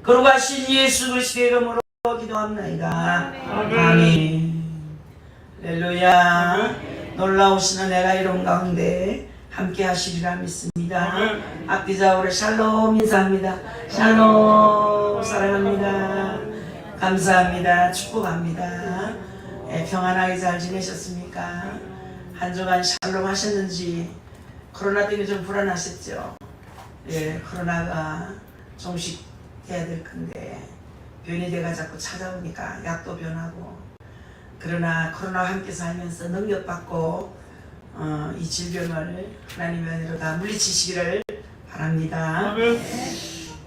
거룩하신 예수 그리스도의 이름으로 기도합나이다. 아멘. 할렐루야. 놀라우신 은혜가 이런 가운데 함께 하시리라 믿습니다. 앞뒤 좌우로 샬롬 인사합니다. 샬롬 사랑합니다. 감사합니다. 축복합니다. 평안하게 잘 지내셨습니까? 한 주간 샬롬 하셨는지. 코로나 때문에 좀 불안하셨죠? 코로나가 종식 해야 될 건데 변이대가 자꾸 찾아오니까 약도 변하고, 그러나 코로나와 함께 살면서 능력받고 이 질병을 하나님의 은혜로 다 물리치시기를 바랍니다.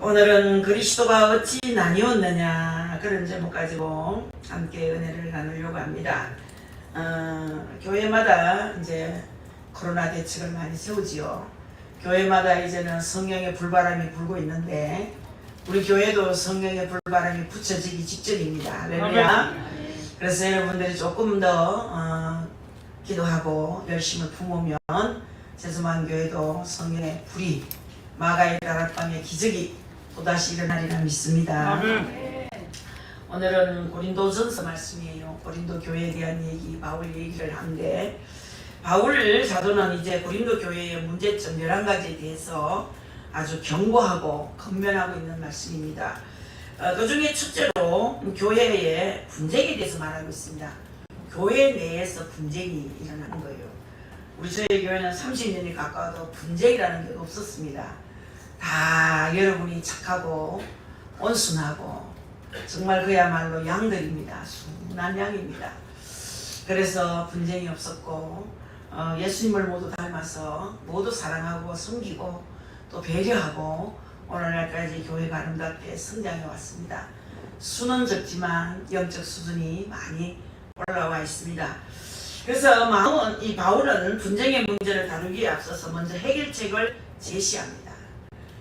오늘은 그리스도가 어찌 나뉘었느냐 그런 제목 가지고 함께 은혜를 나누려고 합니다. 교회마다 이제 코로나 대책을 많이 세우지요. 교회마다 이제는 성령의 불바람이 불고 있는데 우리 교회도 성령의 불바람이 붙여지기 직전입니다. 할렐루야. 그래서 여러분들이 조금 더 기도하고 열심을 품으면 세수만 교회도 성령의 불이 마가의 다락방의 기적이 또다시 일어나리라 믿습니다. 아멘. 오늘은 고린도전서 말씀이에요. 고린도 교회에 대한 얘기, 바울 얘기를 하는데, 바울 사도는 이제 고린도 교회의 문제점 11가지에 대해서 아주 경고하고 건면하고 있는 말씀입니다. 그 중에 첫째로 교회의 분쟁에 대해서 말하고 있습니다. 교회 내에서 분쟁이 일어나는 거예요. 우리 저희 교회는 30년이 가까워도 분쟁이라는 게 없었습니다. 다 여러분이 착하고 온순하고 정말 그야말로 양들입니다. 순한 양입니다. 그래서 분쟁이 없었고 예수님을 모두 닮아서 모두 사랑하고 섬기고 또 배려하고 오늘날까지 교회가 아름답게 성장해 왔습니다. 수는 적지만 영적 수준이 많이 올라와 있습니다. 그래서 이 바울은 분쟁의 문제를 다루기에 앞서서 먼저 해결책을 제시합니다.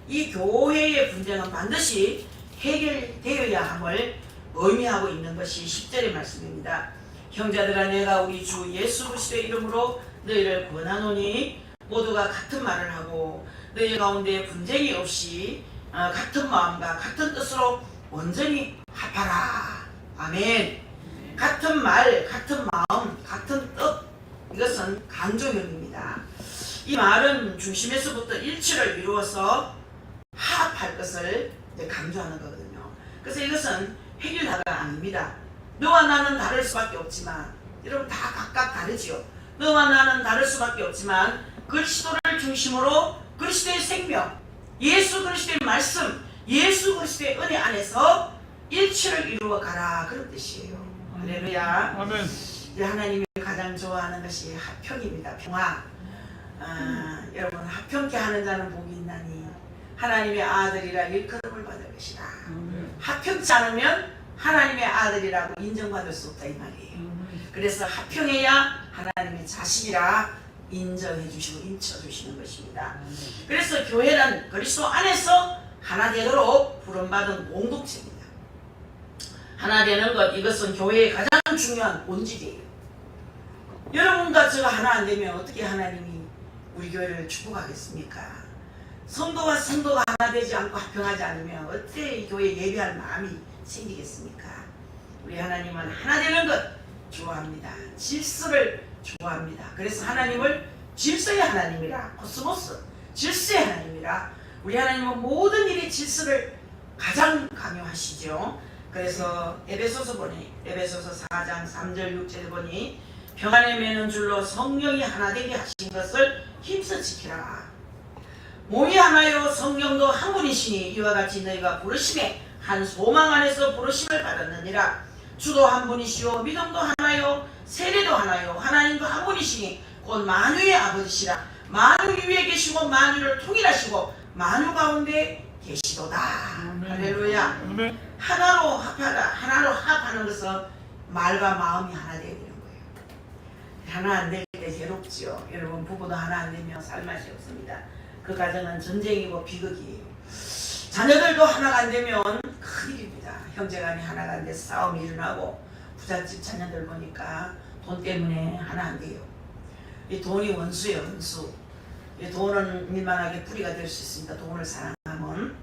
이 교회의 분쟁은 반드시 해결되어야 함을 의미하고 있는 것이 10절의 말씀입니다. 형제들아, 내가 우리 주 예수 그리스도의 이름으로 너희를 권하노니 모두가 같은 말을 하고 너희 가운데 분쟁이 없이 같은 마음과 같은 뜻으로 온전히 합하라. 아멘. 같은 말, 같은 마음, 같은 뜻, 이것은 강조형입니다. 이 말은 중심에서부터 일치를 이루어서 합할 것을 강조하는 거거든요. 그래서 이것은 해결사가 아닙니다. 너와 나는 다를 수밖에 없지만, 여러분 다 각각 다르지요. 너와 나는 다를 수밖에 없지만 그리스도를 중심으로 그리스도의 생명, 예수 그리스도의 말씀, 예수 그리스도의 은혜 안에서 일치를 이루어 가라, 그런 뜻이에요. 할렐루야. 아멘. 하나님이 가장 좋아하는 것이 합평입니다. 평화. 여러분, 합평케 하는 자는 복이 있나니 하나님의 아들이라 일컬음을 받을 것이다. 합평치 않으면 하나님의 아들이라고 인정받을 수 없다, 이 말이에요. 그래서 합평해야 하나님의 자식이라 인정해 주시고 인쳐 주시는 것입니다. 그래서 교회는 그리스도 안에서 하나 되도록 부름받은 공동체입니다. 하나 되는 것, 이것은 교회의 가장 중요한 본질이에요. 여러분과 제가 하나 안 되면 어떻게 하나님이 우리 교회를 축복하겠습니까? 성도와 성도가 하나 되지 않고 합평하지 않으면 어떻게 이 교회에 예배할 마음이 생기겠습니까? 우리 하나님은 하나 되는 것 좋아합니다. 질서를 좋아합니다. 그래서 하나님을 질서의 하나님이라, 코스모스 질서의 하나님이라, 우리 하나님은 모든 일의 질서를 가장 강요하시죠. 그래서 에베소서 4장 3절 6절에 보니 평안에 매는 줄로 성령이 하나 되게 하신 것을 힘써 지키라. 몸이 하나요 성령도 한 분이시니 이와 같이 너희가 부르심에 한 소망 안에서 부르심을 받았느니라. 주도 한 분이시요 믿음도 하나요 세례도 하나요 하나님도 한 분이시니 곧 만유의 아버지시라. 만유 위에 계시고 만유를 통일하시고 만유 가운데 계시도다. 할렐루야. 하나로 합하다, 하나로 합하는 것은 말과 마음이 하나 되어야 되는 거예요. 하나 안 될 때 괴롭지요. 여러분, 부부도 하나 안 되면 살 맛이 없습니다. 그 가정은 전쟁이고 비극이에요. 자녀들도 하나가 안 되면 큰일입니다. 형제간이 하나가 안 돼서 싸움이 일어나고, 부잣집 자녀들 보니까 돈 때문에 하나 안 돼요. 이 돈이 원수예요, 원수. 이 돈은 밀만하게 뿌리가 될 수 있습니다. 돈을 사랑하면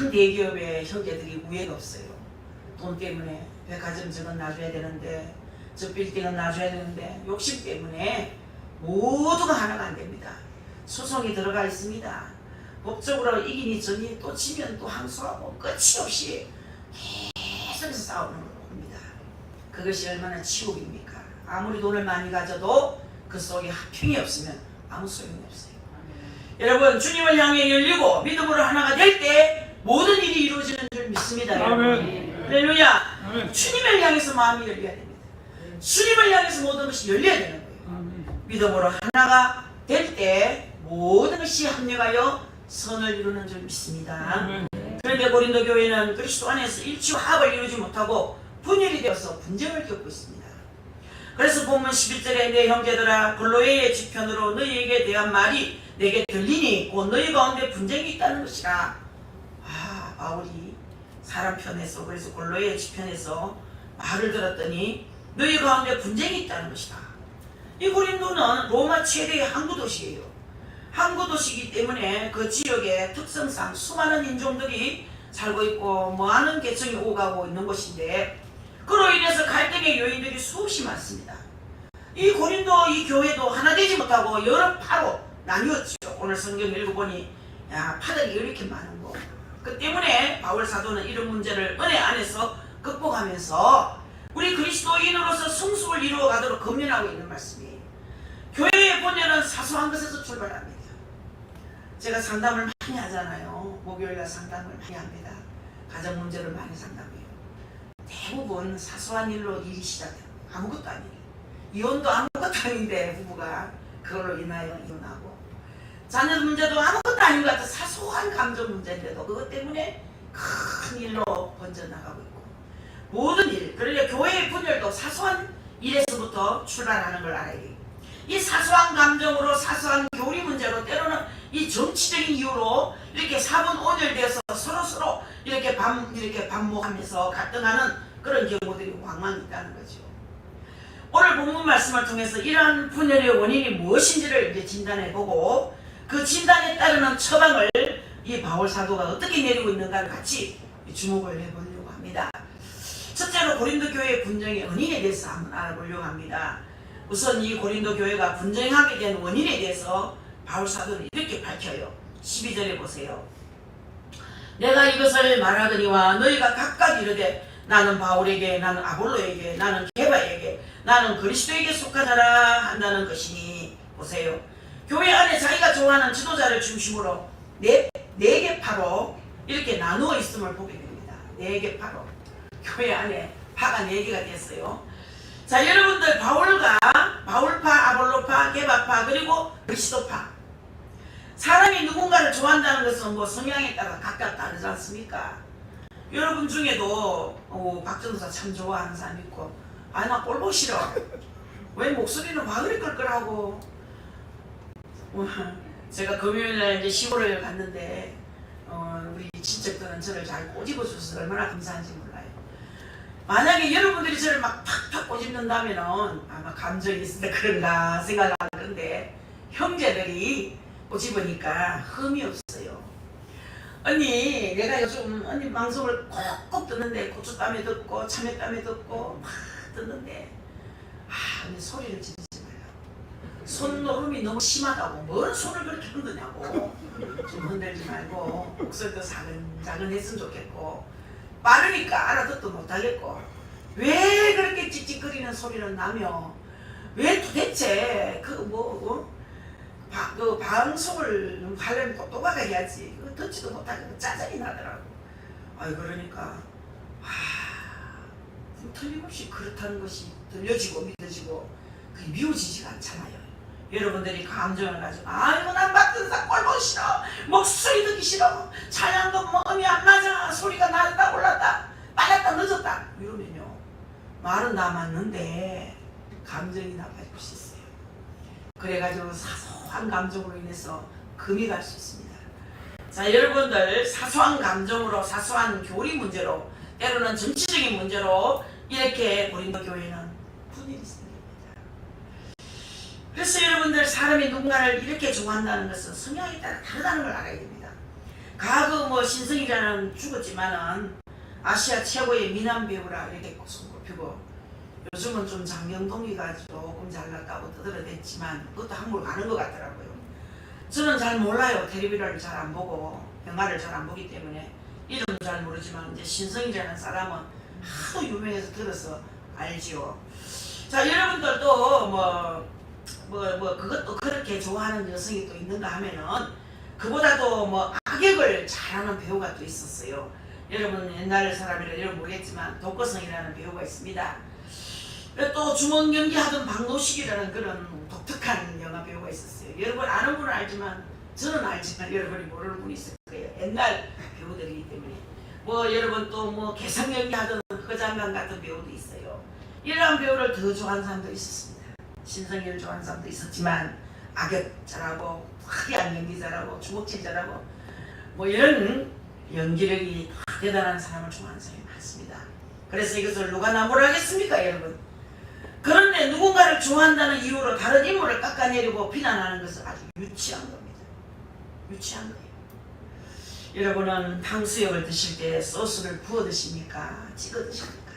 큰 대기업의 형제들이 우애가 없어요. 돈 때문에 백화점 저건 놔줘야 되는데 저 빌딩은 놔줘야 되는데 욕심 때문에 모두가 하나가 안 됩니다. 소송이 들어가 있습니다. 법적으로 이기니 저니 또 지면 또 항소하고 끝이 없이 계속해서 싸우는 겁니다. 그것이 얼마나 치욕입니까? 아무리 돈을 많이 가져도 그 속에 화평이 없으면 아무 소용이 없어요. 여러분, 주님을 향해 열리고 믿음으로 하나가 될 때 모든 일이 이루어지는 줄 믿습니다. 여러분. 할렐루야. 주님을 향해서 마음이 열려야 됩니다. 주님을 향해서 모든 것이 열려야 되는 거예요. 믿음으로 하나가 될 때 모든 것이 합력하여 선을 이루는 줄 믿습니다. 그런데 고린도 교회는 그리스도 안에서 일치와 합을 이루지 못하고 분열이 되어서 분쟁을 겪고 있습니다. 그래서 본문 11절에 내 형제들아 골로새의 지편으로 너희에게 대한 말이 내게 들리니 곧 너희 가운데 분쟁이 있다는 것이라. 바울이 사람 편에서 그래서 골로새 지편에서 말을 들었더니 너희 가운데 분쟁이 있다는 것이다. 이 고린도는 로마 최대의 항구 도시예요. 항구 도시이기 때문에 그 지역의 특성상 수많은 인종들이 살고 있고 많은 계층이 오가고 있는 곳인데 그로 인해서 갈등의 요인들이 수없이 많습니다. 이 고린도 이 교회도 하나 되지 못하고 여러 파로 나뉘었죠. 오늘 성경 읽어보니 파들이 이렇게 많은 거. 그 때문에 바울 사도는 이런 문제를 은혜 안에서 극복하면서 우리 그리스도인으로서 성숙을 이루어가도록 권면하고 있는 말씀이에요. 교회의 본연은 사소한 것에서 출발합니다. 제가 상담을 많이 하잖아요. 목요일날 상담을 많이 합니다. 가정 문제를 많이 상담해요. 대부분 사소한 일로 일이 시작돼요. 아무것도 아니에요. 이혼도 아무것도 아닌데 부부가 그걸로 인하여 이혼하고, 자녀 문제도 아무것도 아닌 것 같아 사소한 감정 문제인데도 그것 때문에 큰 일로 번져나가고 있고, 모든 일, 그러니까 교회의 분열도 사소한 일에서부터 출발하는 걸 알아야 돼요. 이 사소한 감정으로 사소한 교리 문제로 때로는 이 정치적인 이유로 이렇게 사분오열되어서 서로 이렇게 반목하면서 갈등하는 그런 경우들이 왕왕 있다는 거죠. 오늘 본문 말씀을 통해서 이러한 분열의 원인이 무엇인지를 이제 진단해보고 그 진단에 따르는 처방을 이 바울 사도가 어떻게 내리고 있는가를 같이 주목을 해보려고 합니다. 첫째로 고린도 교회의 분쟁의 원인에 대해서 한번 알아보려고 합니다. 우선 이 고린도 교회가 분쟁하게 된 원인에 대해서 바울 사도는 이렇게 밝혀요. 12절에 보세요. 내가 이것을 말하거니와 너희가 각각 이르되 나는 바울에게, 나는 아볼로에게, 나는 게바에게, 나는 그리스도에게 속한 자라 한다는 것이니. 보세요. 교회 안에 자기가 좋아하는 지도자를 중심으로 네 개 파로 이렇게 나누어 있음을 보게 됩니다. 4개 파로. 교회 안에 파가 4개가 됐어요. 자, 여러분들 바울파, 아볼로파, 게바파, 그리고 그리스도파. 사람이 누군가를 좋아한다는 것은 뭐 성향에 따라 각각 다르지 않습니까? 여러분 중에도 박전도사 참 좋아하는 사람 있고, 나 꼴 보기 싫어. 왜 목소리는 바늘이 끌끌하고. 제가 금요일날 이제 시골을 갔는데 우리 친척들은 저를 잘 꼬집어줘서 얼마나 감사한지 몰라요. 만약에 여러분들이 저를 막 팍팍 꼬집는다면은 아마 감정이 있어서 그런가 생각하는데, 형제들이 꼬집으니까 흠이 없어요. 언니, 내가 요즘 언니 방송을 꼭꼭 듣는데 고추땀에 듣고 참외땀에 듣고 막 듣는데 언니 소리를 지르지 말라고. 손노름이 너무 심하다고. 뭔 손을 그렇게 흔드냐고. 좀 흔들지 말고 목소리도 사근사근했으면 좋겠고, 빠르니까 알아듣도 못하겠고, 왜 그렇게 찍찍거리는 소리를 나며 왜 도대체 그 방송을 하려면 똑똑하게 해야지. 그거 듣지도 못하고 짜증이 나더라고. 그러니까 틀림없이 그렇다는 것이 들려지고 믿어지고 그게 미워지지가 않잖아요. 여러분들이 감정을 가지고 이거 난 박전사 꼴 보기 싫어, 목소리 듣기 싫어, 찬양도 음이 안 맞아, 소리가 낮다 올랐다 빨랐다 늦었다 이러면요, 말은 다 맞는데 감정이 나빠질 수 있어요. 그래가지고 사소한 감정으로 인해서 금이 갈 수 있습니다. 자, 여러분들 사소한 감정으로, 사소한 교리 문제로, 때로는 정치적인 문제로 이렇게 고린도 교회는 분열이 있습니다. 그래서 여러분들, 사람이 누군가를 이렇게 좋아한다는 것은 성향에 따라 다르다는 걸 알아야 됩니다. 가그 뭐 신성이라는 죽었지만은 아시아 최고의 미남 배우라 이렇게 손꼽히고 요즘은 좀 장명동이가 조금 잘났다고 떠들어댔지만 그것도 한국을 가는 것 같더라고요. 저는 잘 몰라요. 텔레비를 잘 안 보고 영화를 잘 안 보기 때문에 이름은 잘 모르지만 이제 신성이라는 사람은 하도 유명해서 들어서 알지요. 자, 여러분들도 그것도 그렇게 좋아하는 여성이 또 있는가 하면은 그보다도 뭐 악역을 잘하는 배우가 또 있었어요. 여러분 옛날 사람이라 여러분 모르겠지만 독거성이라는 배우가 있습니다. 또 주먹 연기하던 박노식이라는 그런 독특한 영화 배우가 있었어요. 여러분 아는 분은 알지만 저는 알지만 여러분이 모르는 분이 있을 거예요. 옛날 배우들이기 때문에 뭐 여러분 또 뭐 개성 연기하던 허장관 같은 배우도 있어요. 이러한 배우를 더 좋아하는 사람도 있었습니다. 신성이를 좋아하는 사람도 있었지만 악역 잘하고 화려한 연기 잘하고 주먹질 잘하고 뭐 이런 연기력이 대단한 사람을 좋아하는 사람이 많습니다. 그래서 이것을 누가 나무라 하겠습니까 여러분? 그런데 누군가를 좋아한다는 이유로 다른 인물을 깎아내리고 비난하는 것은 아주 유치한 겁니다. 유치한 거예요. 여러분은 탕수육을 드실 때 소스를 부어 드십니까? 찍어 드십니까?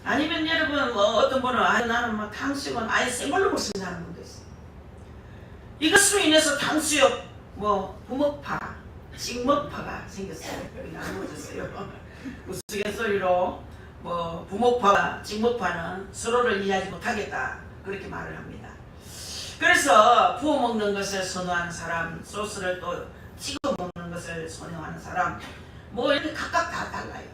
아니면 여러분 뭐 어떤 분은 나는 뭐 탕수육은 아예 생걸로 먹습니다 하는 분도 있어요. 이것으로 인해서 탕수육 뭐 부먹파, 찍먹파가 생겼어요. 나누어졌어요. 우스갯소리로 뭐 부먹파와 찍먹파는 서로를 이해하지 못하겠다 그렇게 말을 합니다. 그래서 부어 먹는 것을 선호하는 사람, 소스를 또 찍어 먹는 것을 선호하는 사람, 뭐 이렇게 각각 다 달라요.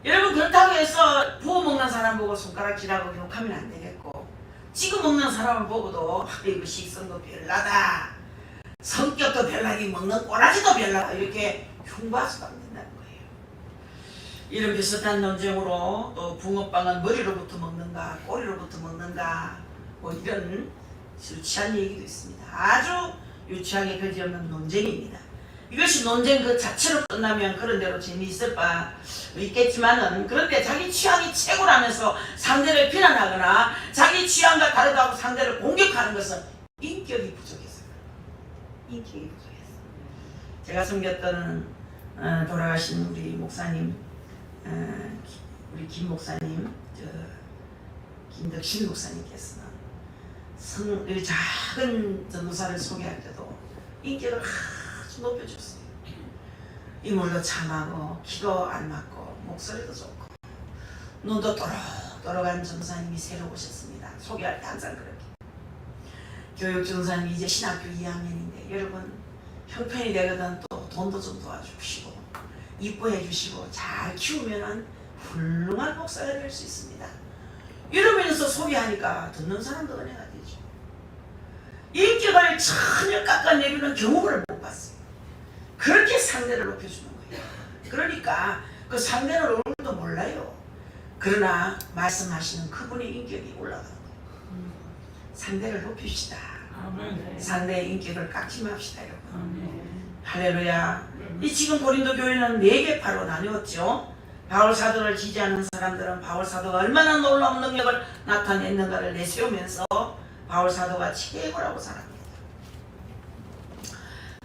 여러분 그렇다고 해서 부어 먹는 사람 보고 손가락질하고 욕하면 안 되겠고, 찍어 먹는 사람을 보고도 이거 식성도 별나다, 성격도 별나기, 먹는 꼬라지도 별나다 이렇게 흉봐서도 안 된다는 거예요. 이런 비슷한 논쟁으로 또 붕어빵은 머리로부터 먹는가 꼬리로부터 먹는가 뭐 이런 유치한 얘기도 있습니다. 아주 유치하게 그지없는 논쟁입니다. 이것이 논쟁 그 자체로 끝나면 그런 대로 재미있을 바 있겠지만은, 그런데 자기 취향이 최고라면서 상대를 비난하거나 자기 취향과 다르다고 상대를 공격하는 것은 인격이 부족해서요. 인격이 부족해서. 제가 섬겼던 돌아가신 우리 목사님, 우리 김 목사님, 김덕신 목사님께서는 작은 전도사를 소개할 때도 인격을 아주 높여줬어요. 인물도 참하고 키도 안 맞고 목소리도 좋고 눈도 또록또록한 전도사님이 새로 오셨습니다. 소개할 때 항상 그렇게. 교육 전도사님이 이제 신학교 2학년인데 여러분 형편이 되거든 또 돈도 좀 도와주시고 이뻐해 주시고 잘 키우면은 훌륭한 목사가 될 수 있습니다. 이러면서 소개하니까 듣는 사람도 은혜가 되죠. 인격을 전혀 깎아내리는 경험을 못 봤어요. 그렇게 상대를 높여주는 거예요. 그러니까 그 상대는 얼굴도 몰라요. 그러나 말씀하시는 그분의 인격이 올라가는 거예요. 상대를 높입시다. 아멘. 상대의 인격을 깎지 맙시다 여러분. 아멘. 할렐루야. 이 지금 고린도 교회는 4개파로 나뉘었죠. 바울 사도를 지지하는 사람들은 바울 사도가 얼마나 놀라운 능력을 나타냈는가를 내세우면서 바울 사도가 최고라고 생각합니다.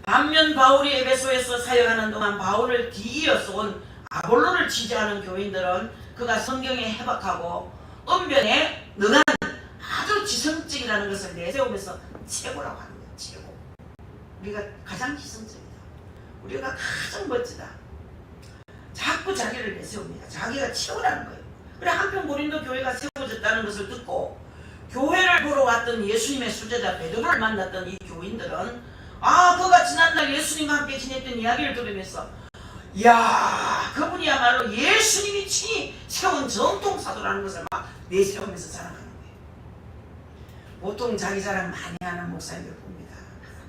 반면 바울이 에베소에서 사역하는 동안 바울을 뒤이어서 온 아볼로를 지지하는 교인들은 그가 성경에 해박하고 언변에 능한 아주 지성적이라는 것을 내세우면서 최고라고 하는 거예요. 최고. 우리가 가장 지성적이다. 우리가 가장 멋지다. 자꾸 자기를 내세웁니다. 자기가 최고라는 거예요. 그래 한편 고린도 교회가 세워졌다는 것을 듣고 교회를 보러 왔던 예수님의 수제자 베드로를 만났던 이 교인들은 그가 지난날 예수님과 함께 지냈던 이야기를 들으면서 이야 그분이야말로 예수님이 친히 세운 정통사도라는 것을 막 내세우면서 자랑하는 거예요. 보통 자기 자랑 많이 하는 목사님들 봅니다.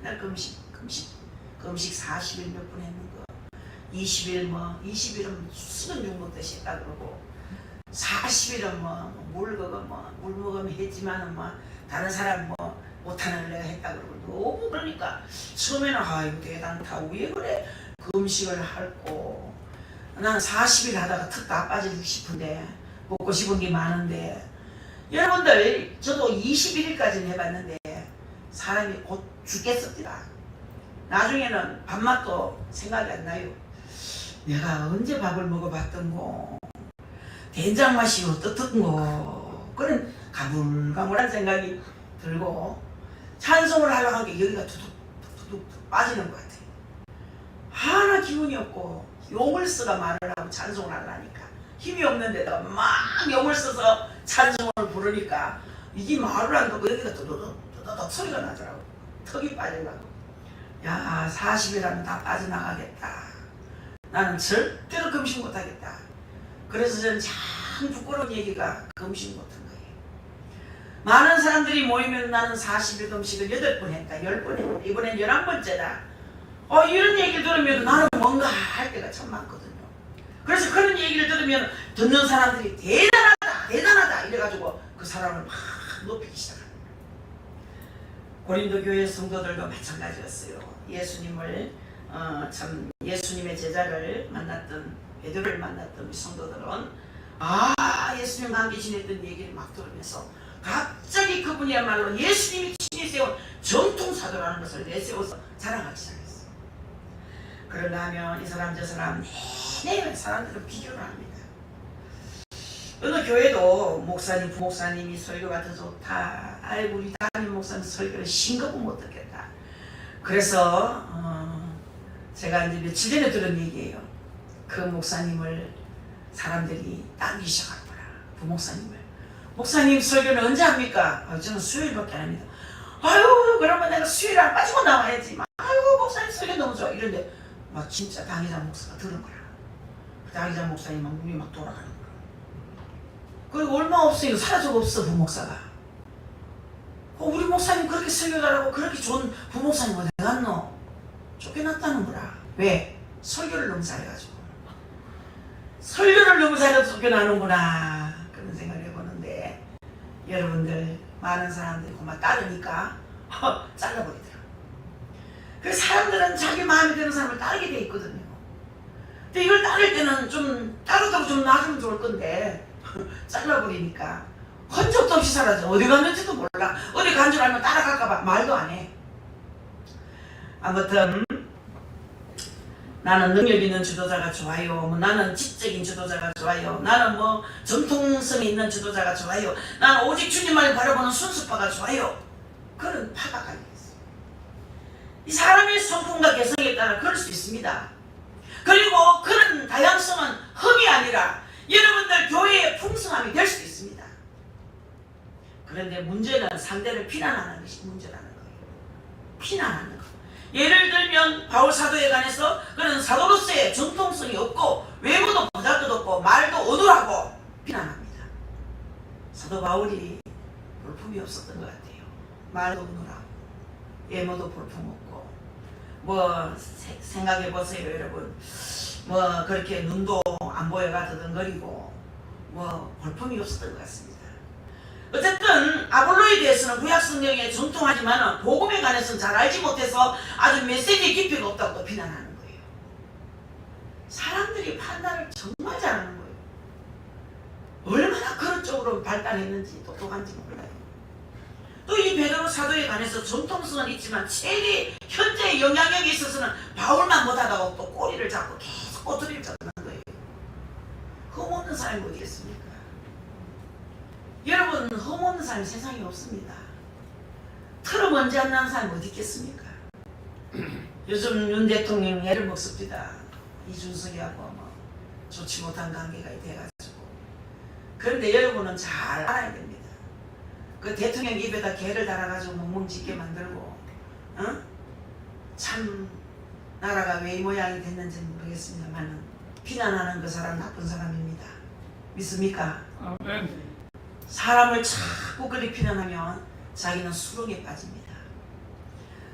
날 금식 40일 몇 분 했는 거 20일 20일은 수건 중독 듯이 했다 그러고 40일은 물 먹으면 했지만은 다른 사람 못하는 내가 했다 그러고 너무 그러니까 처음에는 이거 대단하다 왜 그래 금식을 하고 나는 40일 하다가 턱 다 빠지고 싶은데 먹고 싶은 게 많은데 여러분들 저도 21일까지는 해봤는데 사람이 곧 죽겠습니다. 나중에는 밥맛도 생각이 안 나요. 내가 언제 밥을 먹어봤던 거, 된장 맛이 어떻던 거, 그런 가물가물한 생각이 들고 찬송을 하려고 한 게 여기가 두둑 빠지는 것 같아요. 하나 기운이 없고 용을 써가 말을 하고 찬송을 하려니까 힘이 없는데다가 막 용을 써서 찬송을 부르니까 이게 말을 안 듣고 여기가 두둑 소리가 나더라고. 턱이 빠지려고. 야, 40이라면 다 빠져나가겠다. 나는 절대로 금식 못하겠다. 그래서 저는 참 부끄러운 얘기가 금식 못한 거예요. 많은 사람들이 모이면 나는 40일 금식을 8번 했다. 10번 했다. 이번엔 11번째다. 이런 얘기를 들으면 나는 뭔가 할 때가 참 많거든요. 그래서 그런 얘기를 들으면 듣는 사람들이 대단하다 이래가지고 그 사람을 막 높이기 시작합니다. 고린도 교회 성도들도 마찬가지였어요. 예수님을 참 예수님의 제자를 만났던 베드로를 만났던 우리 성도들은 예수님과 함께 지냈던 얘기를 막 들으면서 갑자기 그분이야말로 예수님이 친히 세운 정통사도라는 것을 내세워서 자랑하기 시작했어요. 그런가 하면 이 사람 저 사람 내내 사람들은 비교를 합니다. 어느 교회도 목사님 부목사님이 설교가 더 좋다. 아이고 우리 담임 목사님 설교를 싱겁고 못 듣겠다. 그래서 제가 이제 며칠 전에 들은 얘기예요. 그 목사님을 사람들이 따르기 시작하더라. 부목사님을. 목사님 설교는 언제 합니까? 저는 수요일밖에 안 합니다. 아유 그러면 내가 수요일 안 빠지고 나와야지. 아유 목사님 설교 너무 좋아. 이런데 막 진짜 당회장 목사가 들은 거야. 그 당회장 목사님 막 눈이 막 돌아가는 거야. 그리고 얼마 없어요. 사라져 없어 부목사가. 우리 목사님 그렇게 설교 잘하고 그렇게 좋은 부목사님 어디 갔노? 쫓겨났다는 거라. 왜? 설교를 너무 잘해가지고. 설교를 너무 잘해서 쫓겨나는구나. 그런 생각을 해보는데 여러분들 많은 사람들이 그만 따르니까 잘라버리더라. 그래서 사람들은 자기 마음에 드는 사람을 따르게 돼 있거든요. 근데 이걸 따를 때는 좀 따로따로 좀 놔주면 좋을 건데 잘라버리니까 흔적도 없이 사라져. 어디 갔는지도 몰라. 어디 간 줄 알면 따라갈까봐 말도 안 해. 아무튼 나는 능력 있는 지도자가 좋아요. 나는 지적인 지도자가 좋아요. 나는 전통성이 있는 지도자가 좋아요. 나는 오직 주님만을 바라보는 순수파가 좋아요. 그런 파가 갈려있어요. 이 사람의 성품과 개성에 따라 그럴 수 있습니다. 그리고 그런 다양성은 흠이 아니라 여러분들 교회의 풍성함이 될 수도 있습니다. 그런데 문제는 상대를 비난하는 것이 문제라는 거예요. 비난하는 거. 예를 들면 바울 사도에 관해서 그는 사도로서의 정통성이 없고 외모도 보잘것없고 말도 어눌하고 비난합니다. 사도 바울이 볼품이 없었던 것 같아요. 말도 어눌하고 외모도 볼품없고 생각해 보세요 여러분. 그렇게 눈도 안 보여가 더듬거리고 볼품이 없었던 것 같습니다. 어쨌든 아볼로에 대해서는 구약 성경에 정통하지만 복음에 관해서는 잘 알지 못해서 아주 메시지의 깊이가 없다고 또 비난하는 거예요. 사람들이 판단을 정말 잘하는 거예요. 얼마나 그런 쪽으로 발달했는지 똑똑한지 몰라요. 또 이 베드로 사도에 관해서 정통성은 있지만 최대 현재의 영향력에 있어서는 바울만 못하다고 또 꼬리를 잡고 계속 꼬투리를 잡는 거예요. 흠없는 사람이 어디 있습니까? 여러분 흠없는 사람이 세상에 없습니다. 털어 먼지 안 나는 사람이 어디 있겠습니까? 요즘 윤 대통령 애를 먹습니다. 이준석이하고 좋지 못한 관계가 돼가지고. 그런데 여러분은 잘 알아야 됩니다. 그 대통령 입에다 개를 달아가지고 멍멍짓게 만들고 참 나라가 왜 이 모양이 됐는지는 모르겠습니다만 비난하는 그 사람 나쁜 사람입니다. 믿습니까? 아멘. 사람을 자꾸 그리 비난하면 자기는 수렁에 빠집니다.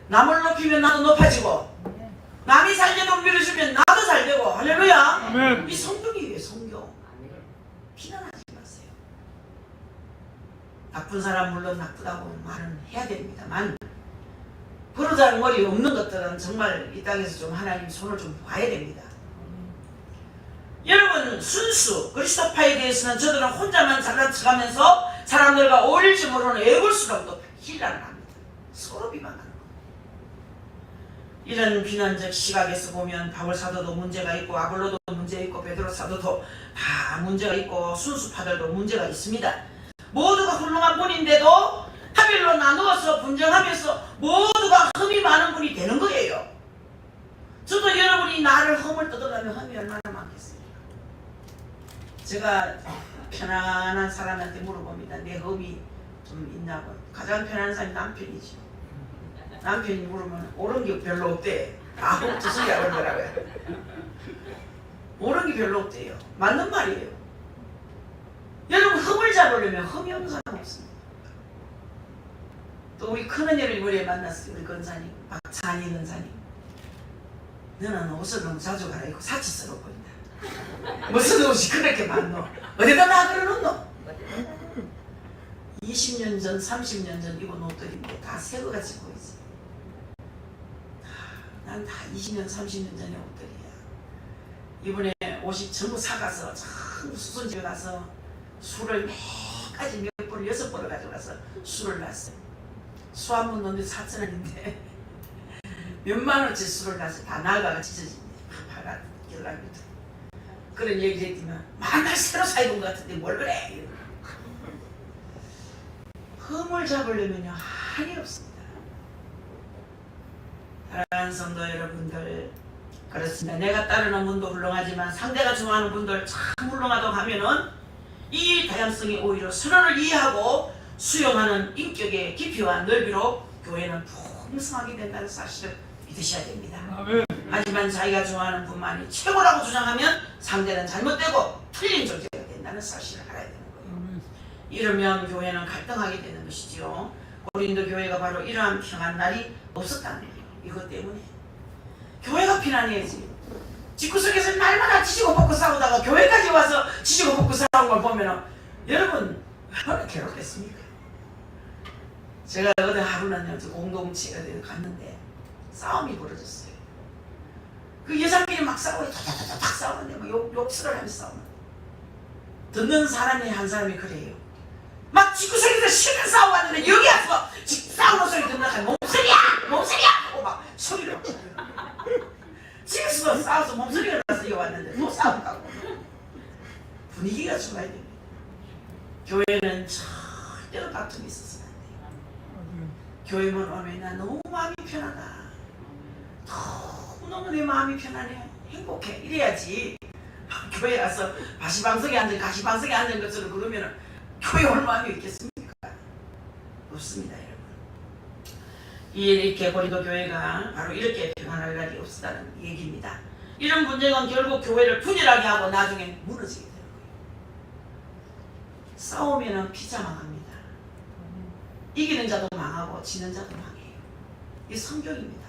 남을 높이면 나도 높아지고 남이 잘 되도록 밀어주면 나도 잘 되고 할렐루야. 아멘. 이 성경이에요. 성경. 비난하지 마세요. 나쁜 사람 물론 나쁘다고 말은 해야 됩니다만 버르장머리 없는 것들은 정말 이 땅에서 좀 하나님 손을 좀 봐야 됩니다. 여러분 순수 그리스도파에 대해서는 저들은 혼자만 잘난 척하면서 사람들과 어울릴지 모르는 애굴수라고도 힐난을 합니다. 서로 비방하는 거. 이런 비난적 시각에서 보면 바울 사도도 문제가 있고 아볼로도 문제 있고 베드로 사도도 다 문제가 있고 순수파들도 문제가 있습니다. 모두가 훌륭한 분인데도 하별로 나누어서 분쟁하면서 모두가 흠이 많은 분이 되는 거예요. 저도 여러분이 나를 흠을 뜯어가면 흠이 얼마나 많겠습니까? 제가 편안한 사람한테 물어봅니다. 내 흠이 좀 있냐고. 가장 편안한 사람이 남편이죠. 남편이 물으면 옳은 게 별로 없대. 아무 두성이라고 그러더라고요. 옳은 게 별로 없대요. 맞는 말이에요. 여러분 흠을 잡으려면 흠이 없는 사람 없습니다. 또 우리 큰언니를 이번에 만났어요. 우리 권사님 박찬희 권사님. 너는 옷을 너무 자주 갈아입고 사치스러워 보인다. 무슨 옷이 그렇게 많노? 어디다 다 걸어놓노? 20년 전 30년 전 입은 옷들인데 다 새거같이 보이지. 난 다 20년 30년 전의 옷들이야. 이번에 옷이 전부 사가서 전부 수선집에 가서 술을 매까지 몇 번을 6번을 가져가서 술을 놨어요. 수 한 번 넣는데 4,000원인데 몇만 원치 술을 놔서 다 낡아가 찢어진대. 파가 결락부터. 그런 얘기를 했더니만 만날 새로 사입은 것 같은데 뭘 그래. 흠을 잡으려면요 한이 없습니다. 사랑하는 성도 여러분들, 그렇습니다. 내가 따르는 분도 훌륭하지만 상대가 좋아하는 분들 참 훌륭하다고 하면은 이 다양성이 오히려 서로를 이해하고 수용하는 인격의 깊이와 넓이로 교회는 풍성하게 된다는 사실을 믿으셔야 됩니다. 하지만 자기가 좋아하는 분만이 최고라고 주장하면 상대는 잘못되고 틀린 존재가 된다는 사실을 알아야 되는 거예요. 이러면 교회는 갈등하게 되는 것이지요. 고린도 교회가 바로 이러한 평안 날이 없었다는 거예요. 이것 때문에 교회가 피난해야지. 집구석에서 날마다 지지고 볶고 싸우다가 교회까지 와서 지지고 볶고 싸운 걸 보면 여러분 얼마나 괴롭겠습니까? 제가 어디 하루는 공동체 어디 갔는데 싸움이 벌어졌어요. 그 여자끼리 막 싸우고 탁탁탁 싸우는데 막 욕설을 하면서 싸우는. 듣는 사람이 한 사람이 그래요. 막 집구석에서 실컷 싸워왔는데 여기 와서 싸우는 소리 듣는다. 몸소리야! 몸소리야! 하고 막 소리를 막 쳐요. 집에서도 싸워서 몸소리가 나서 여기 왔는데 또 싸운다고. 분위기가 좋아야 됩니다. 교회는 절대로 다툼이 있어서는 안 돼요. 교회만 오면 나 너무 마음이 편하다. 너무 내 마음이 편하네. 행복해. 이래야지. 교회 가서 가시방석에 앉은 가시방석에 앉은 것처럼 그러면 교회 올 마음이 있겠습니까? 없습니다, 여러분. 이렇게 고린도 교회가 바로 이렇게 평안할 날이 없었다는 얘기입니다. 이런 분쟁은 결국 교회를 분열하게 하고 나중에 무너지게 되는 거예요. 싸우면 피자 망합니다. 이기는 자도 망하고 지는 자도 망해요. 이게 성경입니다.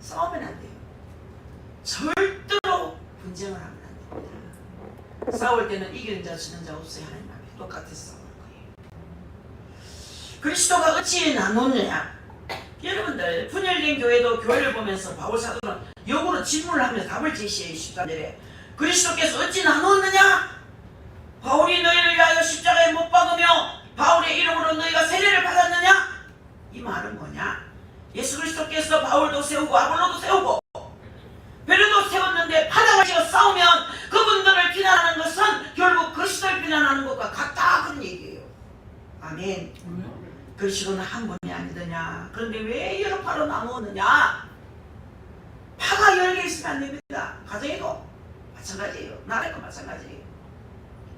싸우면 안 돼요. 절대로 분쟁을 하면 안 됩니다. 싸울 때는 이기는 자 지는 자 없어요. 하나님 앞에 똑같이 싸우는 거예요. 그리스도가 어찌 나누느냐. 여러분들 분열된 교회도 교회를 보면서 바울 사도는 역으로 질문을 하면서 답을 제시해요. 13절에 그리스도께서 어찌 나누었느냐. 바울이 너희를 위하여 십자가에 못 박으며 바울의 이름으로 너희가 세례를 받았느냐. 이 말은 뭐냐. 예수 그리스도께서 바울도 세우고 아볼로도 세우고 베드로도 세웠는데 파당을 지어 싸우면 그분들을 비난하는 것은 결국 그리스도를 비난하는 것과 같다. 그런 얘기예요. 아멘. 그리스도는 한 분이 아니더냐. 그런데 왜 여러 파로 나누었느냐. 파가 10개 있으면 안 됩니다. 가정에도 마찬가지예요. 나라에도 마찬가지예요.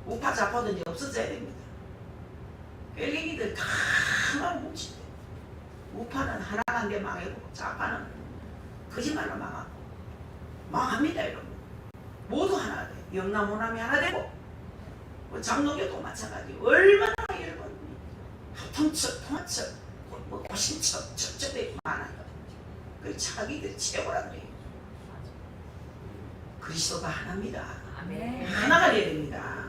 우파 좌파든지 없어져야 됩니다. 꾀갱이들 다 하나로 뭉친대. 우파는 하나 한 개 망하고 좌파는 거짓말로 망하고 망합니다. 여러분 모두 하나 돼. 영남호남이 하나 되고 장로교도 마찬가지. 얼마나 여러분 합통척 통화척 고신척 척척들이 많아요. 그 자기들 최고란 거예요. 그리스도가 하나입니다. 아멘. 하나가 되어야 됩니다.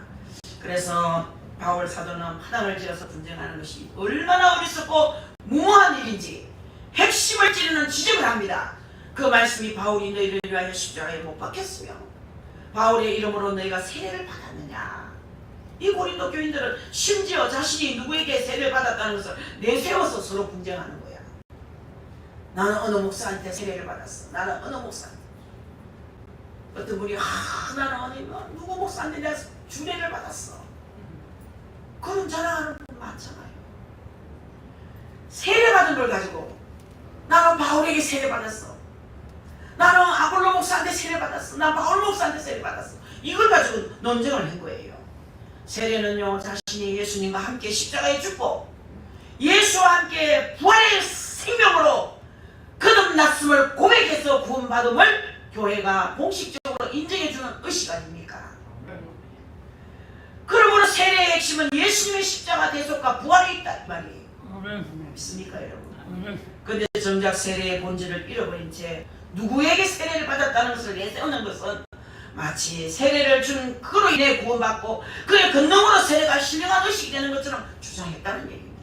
그래서 바울 사도는 파당을 지어서 분쟁하는 것이 얼마나 어리석고 무모한 일인지 핵심을 찌르는 지적을 합니다. 그 말씀이 바울이 너희를 위하여 십자가에 못 박혔으며 바울의 이름으로 너희가 세례를 받았느냐. 이 고린도 교인들은 심지어 자신이 누구에게 세례를 받았다는 것을 내세워서 서로 분쟁하는 거야. 나는 어느 목사한테 세례를 받았어. 나는 어느 목사한테. 어떤 분이 나는 어느 누구 목사한테 내가 주례를 받았어. 그런 자랑하는 분 많잖아요. 세례 받은 걸 가지고 나는 바울에게 세례 받았어. 나는 아볼로 목사한테 세례 받았어. 난 바울 목사한테 세례 받았어. 이걸 가지고 논쟁을 한 거예요. 세례는요, 자신이 예수님과 함께 십자가에 죽고 예수와 함께 부활의 생명으로 거듭났음을 고백해서 구원받음을 교회가 공식적으로 인정해주는 의식 아닙니까? 그러므로 세례의 핵심은 예수님의 십자가 대속과 부활에 있다 이 말이에요. 믿습니까 여러분? 그런데 정작 세례의 본질을 잃어버린 채 누구에게 세례를 받았다는 것을 내세우는 것은 마치 세례를 준 그로 인해 구원받고 그의 권능으로 세례가 신령한 의식이 되는 것처럼 주장했다는 얘기입니다.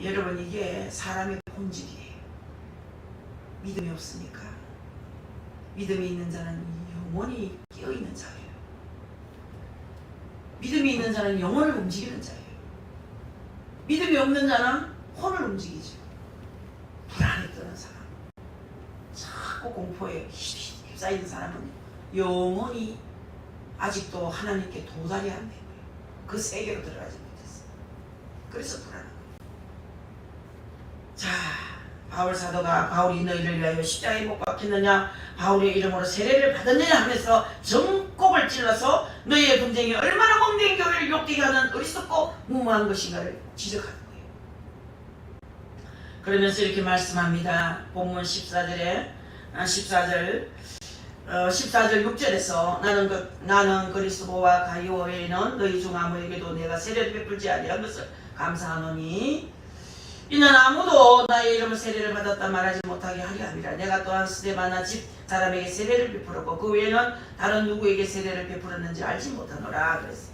여러분, 이게 사람의 본질이에요. 믿음이 없으니까. 믿음이 있는 자는 영원히 깨어있는 자예요. 믿음이 있는 자는 영혼을 움직이는 자예요. 믿음이 없는 자는 혼을 움직이죠. 불안에 떠는 사람, 자꾸 공포에 휩싸이는 사람은 영원히 아직도 하나님께 도달이 안 되고요. 그 세계로 들어가지 못했어요. 그래서 불안한 거예요. 자, 바울 사도가 바울이 너희를 위하여 십자가에 못 박혔느냐, 바울의 이름으로 세례를 받았느냐 하면서 전곡을 찔러서 너희의 분쟁이 얼마나蒙된 교회를 욕되게 하는 어리석고 무모한 것인가를 지적하는 거예요. 그러면서 이렇게 말씀합니다. 본문 14절 6절에서 나는 그리스도와 가이오 외에는 너희 중 아무에게도 내가 세례를 베풀지 아니한 것을 감사하노니 이는 아무도 나의 이름을 세례를 받았다 말하지 못하게 하려 함이라. 내가 또한 스데바나 집 사람에게 세례를 베풀었고 그 외에는 다른 누구에게 세례를 베풀었는지 알지 못하노라 그랬어요.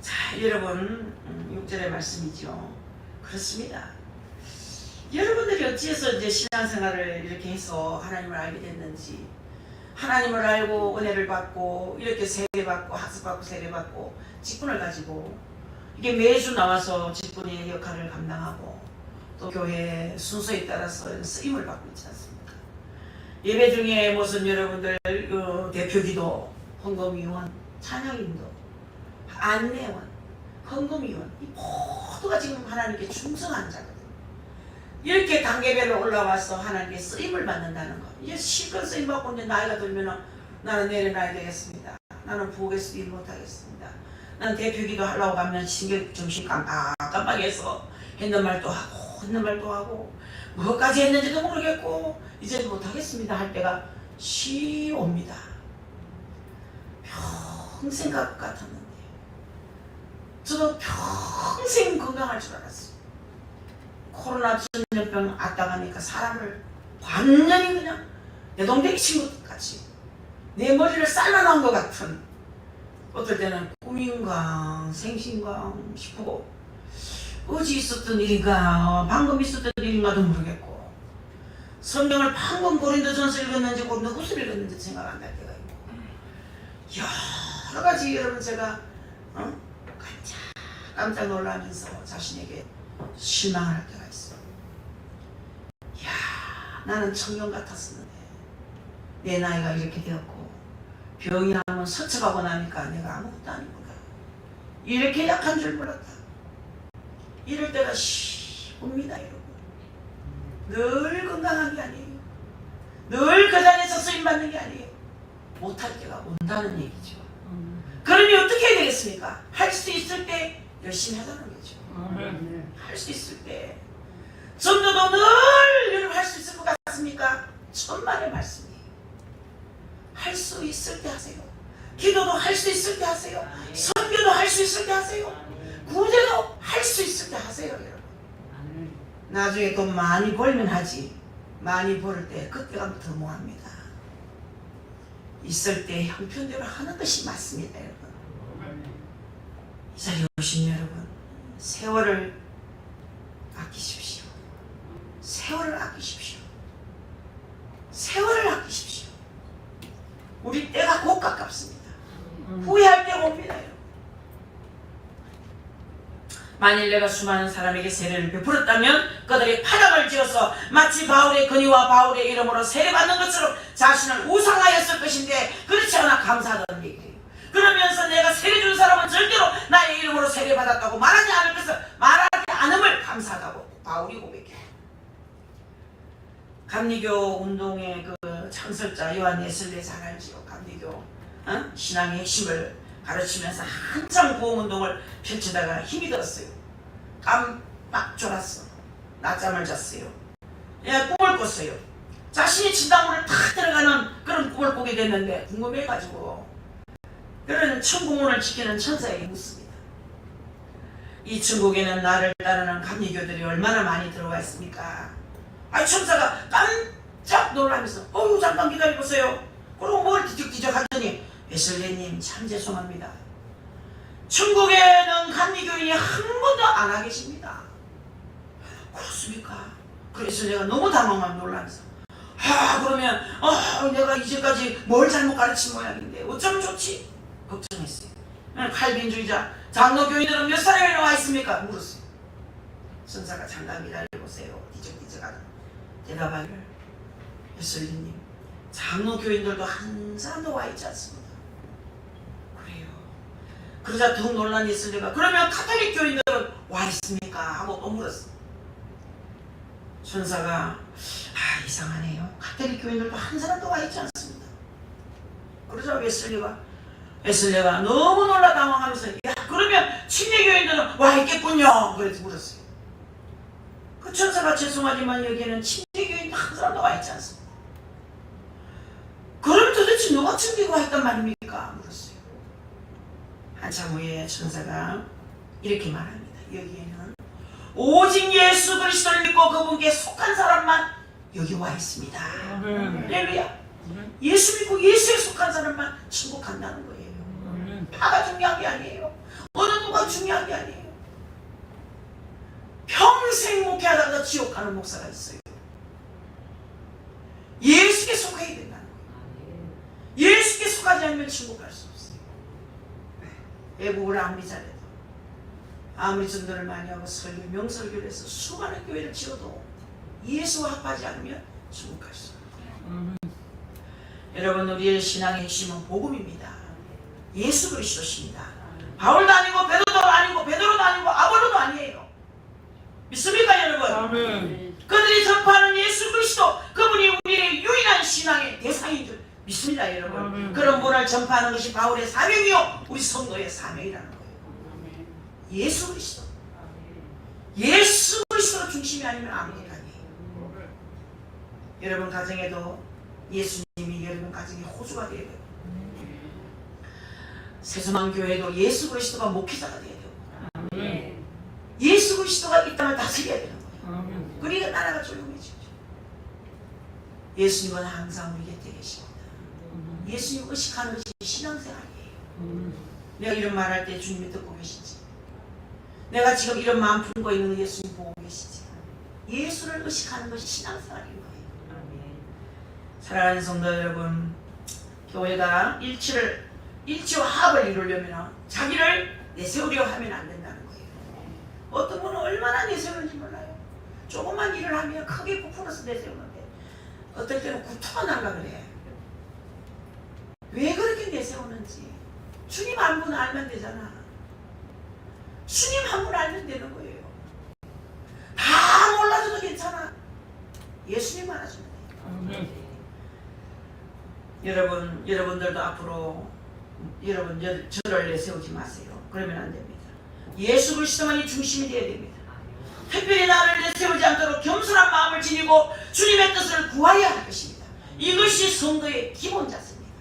자, 여러분, 6절의 말씀이죠. 그렇습니다. 여러분들이 어찌해서 이제 신앙생활을 이렇게 해서 하나님을 알게 됐는지, 하나님을 알고 은혜를 받고 이렇게 세례받고 학습받고 세례받고 직분을 가지고 이게 매주 나와서 직분의 역할을 감당하고 또 교회 순서에 따라서 쓰임을 받고 있지 않습니까? 예배 중에 무슨 여러분들 대표기도, 헌금위원, 찬양인도, 안내원, 헌금위원 이 모두가 지금 하나님께 충성한 자거든요. 이렇게 단계별로 올라와서 하나님께 쓰임을 받는다는 거. 이제 실컷 쓰임 받고 이제 나이가 들면은 나는 내려놔야 되겠습니다. 나는 부엌에서 일 못하겠습니다. 나는 대표기도 하려고 가면 정신 깜빡해서 했는 말도 하고 뭐까지 했는지도 모르겠고 이제 못하겠습니다 할 때가 옵니다. 평생 갈 것 같았는데 저도 평생 건강할 줄 알았어요. 코로나 전염병 왔다가니까 사람을 완전히 그냥 내 동댕이 친구 같이 내 머리를 잘라놓은 것 같은, 어떨 때는 꿈인가 생신가 싶고 어디 있었던 일인가 방금 있었던 일인가도 모르겠고 성경을 방금 고린도전서 읽었는지 고린도후서 읽었는지 생각 안 날 때가 있고 여러 가지 여러분 제가 깜짝 놀라면서 자신에게 실망을 할 때가 있어. 나는 청년 같았었는데 내 나이가 이렇게 되었고 병이 나면 서쳐가고 나니까 내가 아무것도 아니구나. 이렇게 약한 줄 몰랐다. 이럴 때가 옵니다 여러분. 늘 건강한 게 아니에요. 늘 그 자리에서 쓰임받는 게 아니에요. 못할 때가 온다는 얘기죠. 그러니 어떻게 해야 되겠습니까? 할 수 있을 때 열심히 하자는 거죠. 할 수 있을 때. 전도도 늘 여러분 할 수 있을 것 같습니까? 천만의 말씀이에요. 할 수 있을 때 하세요. 기도도 할 수 있을 때 하세요. 선교도 할 수 있을 때 하세요. 구제도 할 수 있을 때 하세요 여러분. 나중에 돈 많이 벌면 하지, 많이 벌을 때 그때 가면 더 뭐합니다. 있을 때 형편대로 하는 것이 맞습니다 여러분. 이 자리에 오신 여러분, 세월을 아끼십시오. 세월을 아끼십시오. 세월을 아끼십시오. 우리 때가 곧 가깝습니다. 후회할 때가 옵니다 여러분. 만일 내가 수많은 사람에게 세례를 베풀었다면 그들이 파장을 지어서 마치 바울의 근위와 바울의 이름으로 세례받는 것처럼 자신을 우상하였을 것인데 그렇지 않아 감사하다는 얘기예요. 그러면서 내가 세례 준 사람은 절대로 나의 이름으로 세례받았다고 말하지 않을 것을 말하지 않음을 감사하다고 바울이 고백해요. 감리교 운동의 그 창설자 요한 웨슬리 잘 알지요. 감리교 신앙의 핵심을 가르치면서 한참 구원운동을 펼치다가 힘이 들었어요. 깜빡 졸았어. 낮잠을 잤어요. 꿈을 꿨어요. 자신이 진단물을 탁 들어가는 그런 꿈을 꾸게 됐는데 궁금해가지고 그런 천국문을 지키는 천사에게 묻습니다. 이 천국에는 나를 따르는 감리교들이 얼마나 많이 들어와 있습니까? 천사가 깜짝 놀라면서 잠깐 기다려보세요. 그리고 뭘 뒤적뒤적 하더니 웨슬리님 참 죄송합니다. 천국에는 감리교인이 한 번도 안 와 계십니다. 그렇습니까? 그래서 내가 너무 당황하고 놀라면서 그러면 내가 이제까지 뭘 잘못 가르친 모양인데 어쩌면 좋지? 걱정했어요. 칼빈주의자 장로교인들은 몇 사람이나 와 있습니까? 물었어요. 선사가 잠깐 기다려보세요. 뒤적뒤적하다 대답하기를 웨슬리님 장로교인들도 한 사람도 와 있지 않습니다. 그래요. 그러자 더욱 놀란 웨슬리가 그러면 카톨릭 교인들은 와 있습니까? 하고 또 물었어요. 천사가 이상하네요. 카톨릭 교인들도 한 사람도 와 있지 않습니다. 그러자 웨슬리가 너무 놀라 당황하면서 그러면 침례교인들은 와 있겠군요. 그래서 물었어요. 그 천사가 죄송하지만 여기에는 침례교인 한 사람도 와 있지 않습니다. 그럼 도대체 누가 침례가 와 있단 말입니까? 물었어요. 한참 후에 천사가 이렇게 말합니다. 여기에는 오직 예수 그리스도를 믿고 그분께 속한 사람만 여기 와 있습니다. 할렐루야. 예수 믿고 예수에 속한 사람만 천국 간다는 거예요. 다가 중요한 게 아니에요. 어느 누가 중요한 게 아니에요. 평생 목회하다가 지옥 가는 목사가 있어요. 예수께 속해야 된다는 거예요. 예수께 속하지 않으면 천국 갈 수 없어요. 애국을 아무리 잘해도 아무리 전도를 많이 하고 설교, 명설교를 해서 수많은 교회를 지어도 예수와 합하지 않으면 천국 갈 수 없어요. 여러분 우리의 신앙의 핵심은 복음입니다. 예수 그리스도십니다. 바울도 아니고 베드로도 아니고 아볼로도 아니에요. 믿습니까 여러분? 아멘. 그들이 전파하는 예수 그리스도 그분이 우리의 유일한 신앙의 대상인 줄 믿습니다 여러분. 아멘. 그런 분을 전파하는 것이 바울의 사명이요 우리 성도의 사명이라는 거예요. 예수 그리스도. 예수 그리스도가 중심이 아니면 아무것도 아니에요. 여러분 가정에도 예수님이 여러분 가정의 호주가 되어야 돼요. 세수만 교회도 예수 그리스도가 목회자가 되어야 돼요. 예수 그리스도가 이 땅을 다스려야 되는 거예요. 그러니까 나라가 조용해지죠. 예수님은 항상 우리 곁에 계십니다. 예수님 의식하는 것이 신앙생활이에요. 내가 이런 말할 때 주님이 듣고 계시지? 내가 지금 이런 마음 품고 있는 예수님 보고 계시지? 예수를 의식하는 것이 신앙생활인 거예요. 사랑하는 성도 여러분, 교회가 일치와 합을 이루려면 자기를 내세우려 하면 안 된다는 거예요. 어떤 분은 얼마나 내세우는지 몰라요. 조금만 일을 하면 크게 부풀어서 내세우는데 어떨 때는 구토가 날라 그래. 왜 그렇게 내세우는지 주님 한 분 알면 되잖아. 주님 한 분 알면 되는 거예요. 다 몰라줘도 괜찮아. 예수님만 알아주면 돼요. 여러분들도 앞으로 여러분 저를 내세우지 마세요. 그러면 안 됩니다. 예수 그리스도만이 중심이 되어야 됩니다. 특별히 나를 내세우지 않도록 겸손한 마음을 지니고 주님의 뜻을 구하여야 할 것입니다. 이것이 성도의 기본 자세입니다.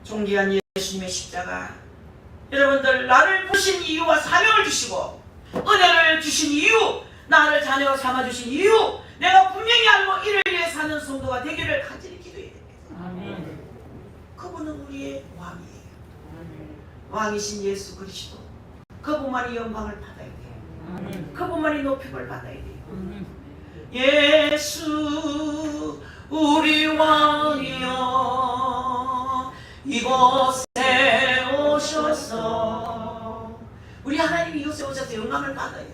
존귀한 예수님의 십자가, 여러분들 나를 보신 이유와 사명을 주시고 은혜를 주신 이유, 나를 자녀로 삼아주신 이유, 내가 분명히 알고 이를 위해 사는 성도가 되기를 간절히 기도해야 됩니다. 그분은 우리의 왕이에요. 왕이신 예수 그리스도, 그분만이 영광을 받아야 돼요. 그분만이 높임을 받아야 돼요. 예수 우리 왕이여 이곳에 오셔서, 우리 하나님이 이곳에 오셔서 영광을 받아요.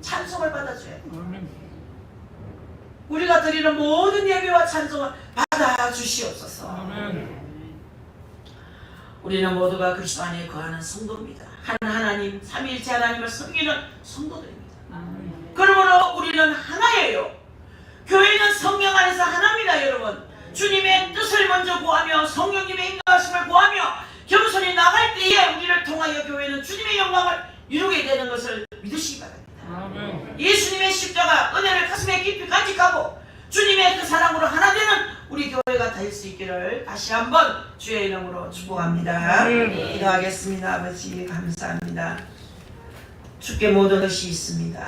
찬송을 받아줘야 돼. 아멘. 우리가 드리는 모든 예배와 찬송을 받아주시옵소서. 아멘. 우리는 모두가 그리스도 안에 거하는 성도입니다. 하나님, 삼위일체 하나님을 섬기는 성도들입니다. 그러므로 우리는 하나예요. 교회는 성령 안에서 하나입니다. 여러분, 주님의 뜻을 먼저 구하며 성령님의 인도하심을 구하며 겸손히 나갈 때에 우리를 통하여 교회는 주님의 영광을 이루게 되는 것을 믿으시기 바랍니다. 아멘. 예수님의 십자가 은혜를 가슴에 깊이 간직하고 주님의 그 사랑으로 하나 되는 우리 교회가 될 수 있기를 다시 한번 주의 이름으로 축복합니다. 기도하겠습니다. 아버지 감사합니다. 주께 모든 것이 있습니다.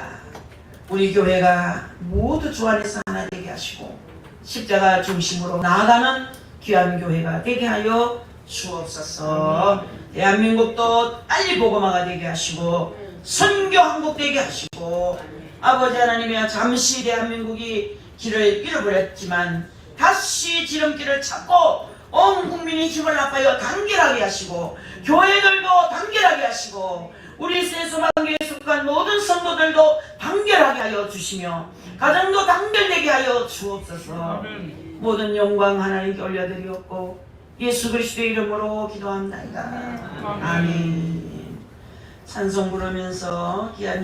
우리 교회가 모두 주 안에서 하나 되게 하시고 십자가 중심으로 나아가는 귀한 교회가 되게 하여 주옵소서. 대한민국도 빨리 복음화가 되게 하시고 선교 항복되게 하시고 아버지 하나님이여 잠시 대한민국이 길을 잃어버렸지만 다시 지름길을 찾고 온 국민이 힘을 합하여 단결하게 하시고 교회들도 단결하게 하시고 우리 세수만교에 속한 모든 성도들도 단결하게 하여 주시며 가정도 단결되게 하여 주옵소서. 모든 영광 하나님께 올려드리옵고 예수 그리스도의 이름으로 기도합니다. 아멘. 찬송 부르면서 귀한